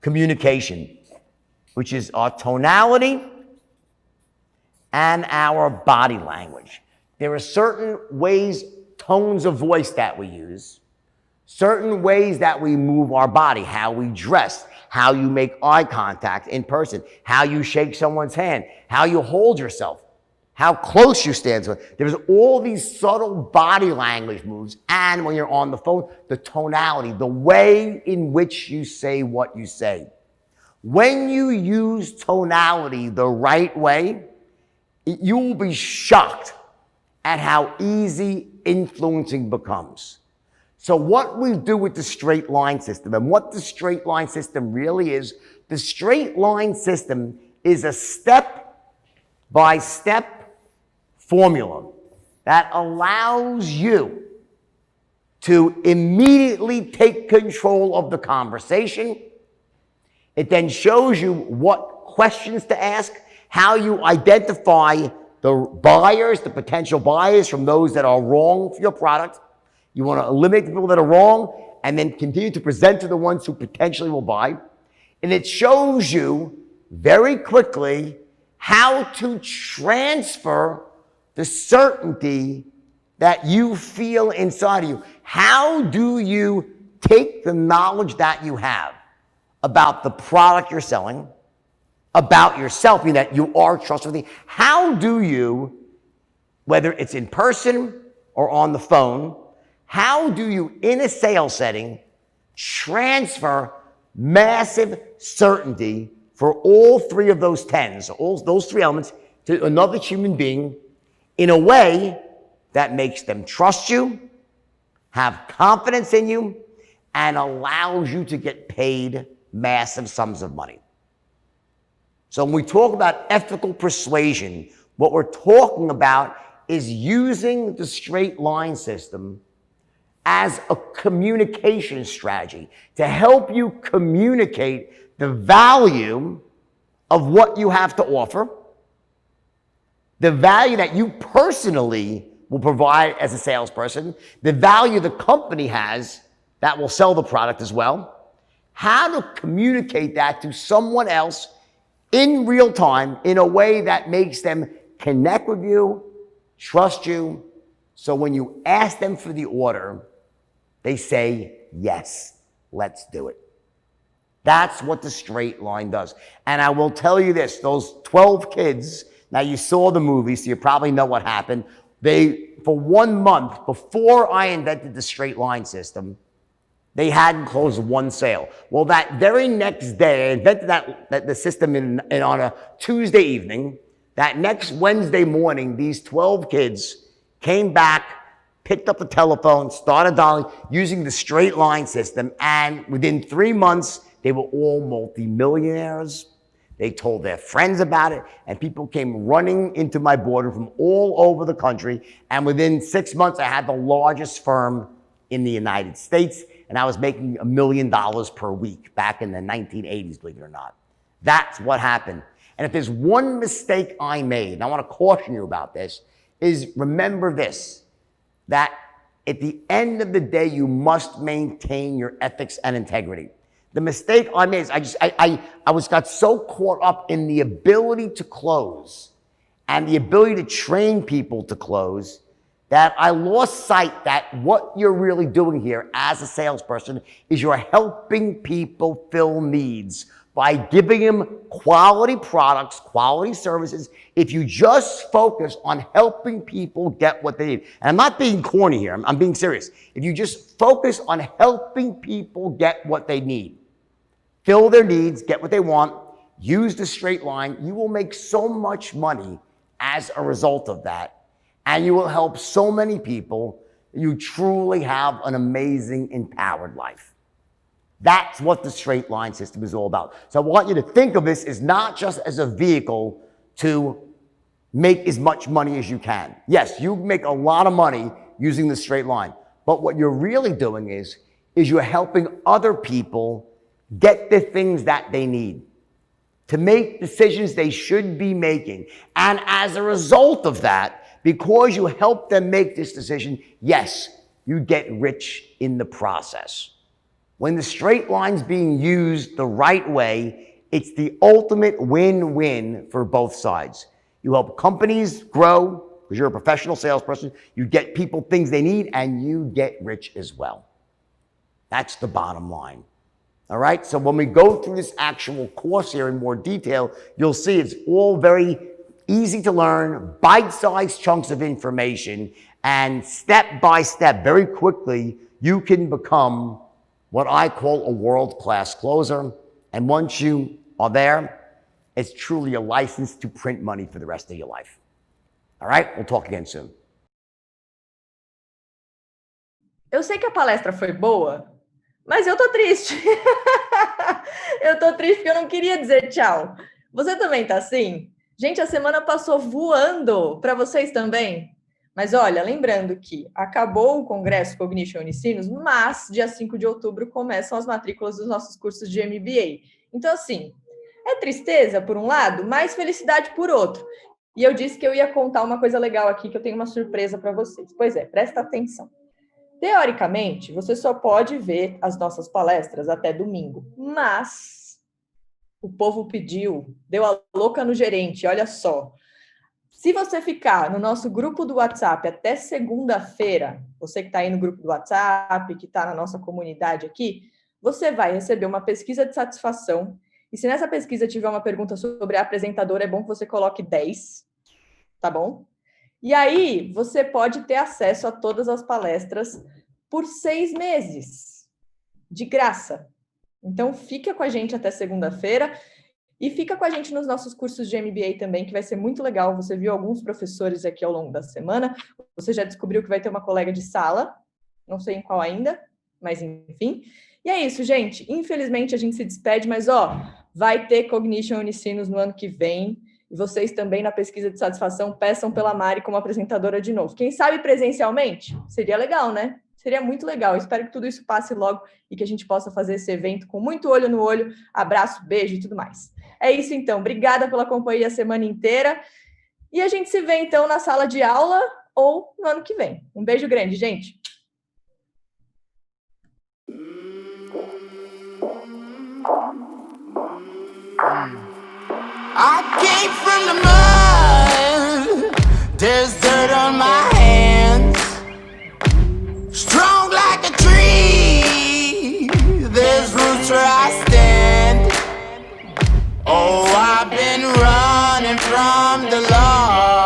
communication, which is our tonality and our body language. There are certain ways, tones of voice that we use, certain ways that we move our body, how we dress, how you make eye contact in person, how you shake someone's hand, how you hold yourself, how close you stand to it. There's all these subtle body language moves, and when you're on the phone, the tonality, the way in which you say what you say. When you use tonality the right way, you will be shocked at how easy influencing becomes. So what we do with the straight line system, and what the straight line system really is, the straight line system is a step-by-step formula that allows you to immediately take control of the conversation. It then shows you what questions to ask, how you identify the buyers, the potential buyers from those that are wrong for your product. You want to eliminate the people that are wrong and then continue to present to the ones who potentially will buy. And it shows you very quickly how to transfer the certainty that you feel inside of you. How do you take the knowledge that you have about the product you're selling, about yourself, meaning that you are trustworthy? How do you, whether it's in person or on the phone, how do you, in a sales setting, transfer massive certainty for all 3 of those 10s, all those 3 elements, to another human being in a way that makes them trust you, have confidence in you, and allows you to get paid massive sums of money? So when we talk about ethical persuasion, what we're talking about is using the straight line system as a communication strategy to help you communicate the value of what you have to offer, the value that you personally will provide as a salesperson, the value the company has that will sell the product as well, how to communicate that to someone else in real time in a way that makes them connect with you, trust you, so when you ask them for the order, they say, yes, let's do it. That's what the straight line does. And I will tell you this, those 12 kids, now you saw the movie, so you probably know what happened. They, for 1 month before I invented the straight line system, they hadn't closed 1 sale. Well, that very next day, I invented the system on a Tuesday evening. That next Wednesday morning, these 12 kids came back, picked up the telephone, started dialing using the straight line system, and within 3 months, they were all multimillionaires. They told their friends about it, and people came running into my boardroom from all over the country, and within 6 months, I had the largest firm in the United States, and I was making $1 million per week back in the 1980s, believe it or not. That's what happened. And if there's one mistake I made, and I want to caution you about this, is remember this, that at the end of the day, you must maintain your ethics and integrity. The mistake I made is I got so caught up in the ability to close and the ability to train people to close that I lost sight that what you're really doing here as a salesperson is you're helping people fill needs by giving them quality products, quality services. If you just focus on helping people get what they need, and I'm not being corny here, I'm being serious. If you just focus on helping people get what they need, fill their needs, get what they want, use the straight line, you will make so much money as a result of that. And you will help so many people. You truly have an amazing, empowered life. That's what the straight line system is all about. So I want you to think of this as not just as a vehicle to make as much money as you can. Yes, you make a lot of money using the straight line. But what you're really doing is you're helping other people get the things that they need, to make decisions they should be making. And as a result of that, because you help them make this decision, yes, you get rich in the process. When the straight line's being used the right way, it's the ultimate win-win for both sides. You help companies grow because you're a professional salesperson. You get people things they need, and you get rich as well. That's the bottom line. All right? So when we go through this actual course here in more detail, you'll see it's all very easy to learn, bite-sized chunks of information, and step by step, very quickly, you can become what I call a world-class closer. And once you are there, it's truly a license to print money for the rest of your life. All right? We'll talk again soon. Eu sei que a palestra foi boa, mas eu tô triste. Eu tô triste porque eu não queria dizer tchau. Você também tá assim? Gente, a semana passou voando para vocês também. Mas olha, lembrando que acabou o Congresso Cognition Unicinos, mas dia 5 de outubro começam as matrículas dos nossos cursos de MBA. Então, assim, é tristeza por um lado, mas felicidade por outro. E eu disse que eu ia contar uma coisa legal aqui, que eu tenho uma surpresa para vocês. Pois é, presta atenção. Teoricamente, você só pode ver as nossas palestras até domingo, mas o povo pediu, deu a louca no gerente, olha só. Se você ficar no nosso grupo do WhatsApp até segunda-feira, você que está aí no grupo do WhatsApp, que está na nossa comunidade aqui, você vai receber uma pesquisa de satisfação. E se nessa pesquisa tiver uma pergunta sobre a apresentadora, é bom que você coloque 10, tá bom? E aí, você pode ter acesso a todas as palestras por 6 meses, de graça. Então, fica com a gente até segunda-feira e fica com a gente nos nossos cursos de MBA também, que vai ser muito legal. Você viu alguns professores aqui ao longo da semana. Você já descobriu que vai ter uma colega de sala, não sei em qual ainda, mas enfim. E é isso, gente. Infelizmente, a gente se despede, mas, vai ter Cognition Unicinos no ano que vem. E vocês também, na pesquisa de satisfação, peçam pela Mari como apresentadora de novo. Quem sabe presencialmente? Seria legal, né? Seria muito legal. Espero que tudo isso passe logo e que a gente possa fazer esse evento com muito olho no olho. Abraço, beijo e tudo mais. É isso, então. Obrigada pela companhia a semana inteira. E a gente se vê, então, na sala de aula ou no ano que vem. Um beijo grande, gente. I came from the mud. There's dirt on my hands. Strong like a tree. There's roots where I stand. Oh, I've been running from the law.